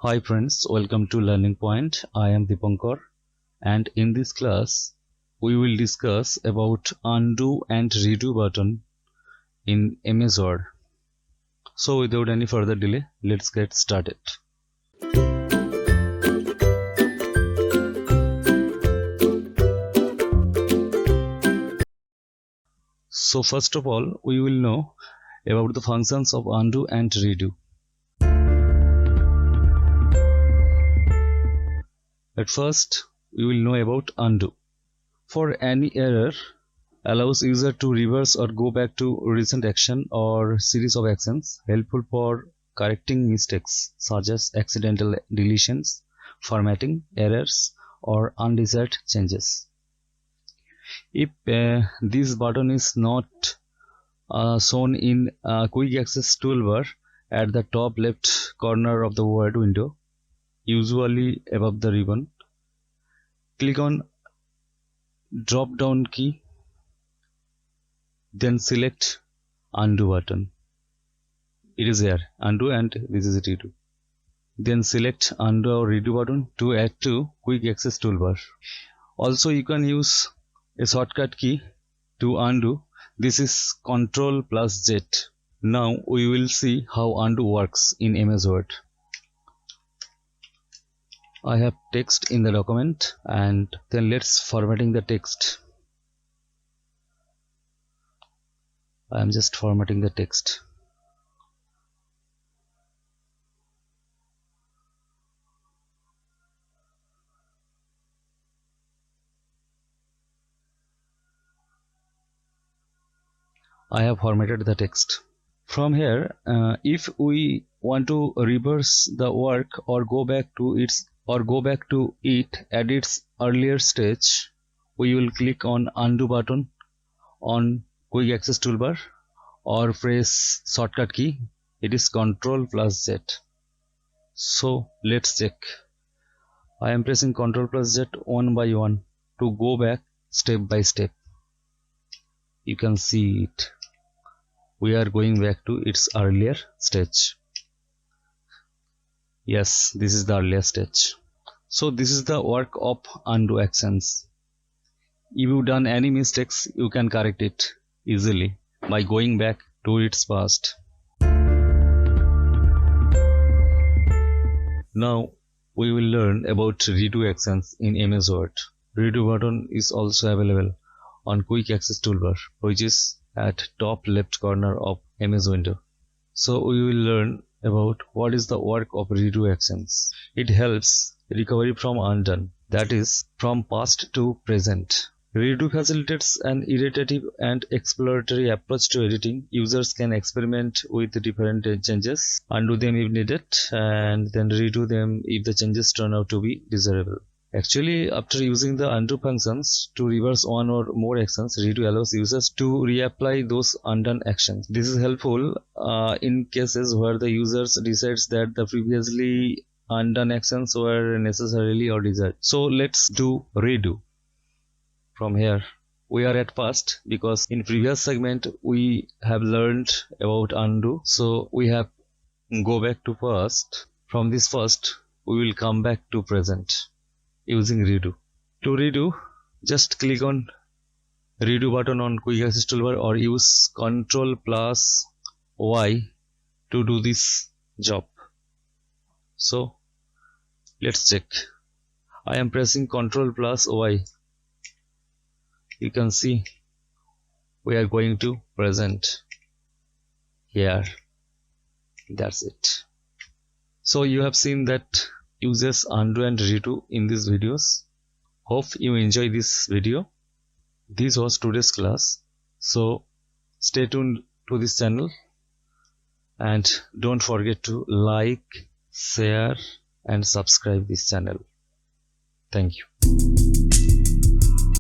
Hi friends, welcome to Learning Point. I am Dipankar, and in this class we will discuss about undo and redo button in MS Word. So without any further delay, let's get started. So first of all, we will know about the functions of undo and redo. At first, we will know about undo. For any error, allows user to reverse or go back to recent action or series of actions, helpful for correcting mistakes such as accidental deletions, formatting errors, or undesired changes. If this button is not shown in quick access toolbar at the top left corner of the Word window, usually above the ribbon, click on drop down key, then select undo button. It is here, undo, and this is redo. Then select undo or redo button to add to quick access toolbar. Also, you can use a shortcut key to undo. This is Ctrl+Z. Now we will see how undo works in MS Word. I have text in the document, and then let's formatting the text. I am just formatting the text. I have formatted the text. From here, if we want to reverse the work or go back to it at its earlier stage, we will click on undo button on quick access toolbar or press shortcut key. It is Ctrl+Z. So let's check. I am pressing Ctrl+Z one by one to go back step by step. You can see it. We are going back to its earlier stage. Yes, this is the earlier stage. So this is the work of undo actions. If you done any mistakes, you can correct it easily by going back to its past. Now we will learn about redo actions in MS Word. Redo button is also available on quick access toolbar, which is at top left corner of MS window. So we will learn about what is the work of redo actions. It helps recovery from undone, that is, from past to present. Redo facilitates an iterative and exploratory approach to editing. Users can experiment with different changes, undo them if needed, and then redo them if the changes turn out to be desirable. Actually, after using the undo functions to reverse one or more actions, redo allows users to reapply those undone actions. This is helpful in cases where the users decides that the previously undone actions were necessarily or desired. So let's do redo. From here, we are at first because in previous segment we have learned about undo. So we have go back to first. From this first, we will come back to present using redo. To redo, just click on redo button on quick access toolbar or use Ctrl+Y to do this job. So let's check. I am pressing Ctrl+Y. You can see we are going to present here. That's it. So you have seen that uses undo and redo in these videos. Hope you enjoy this video. This was today's class. So stay tuned to this channel and don't forget to like, share and subscribe this channel. Thank you.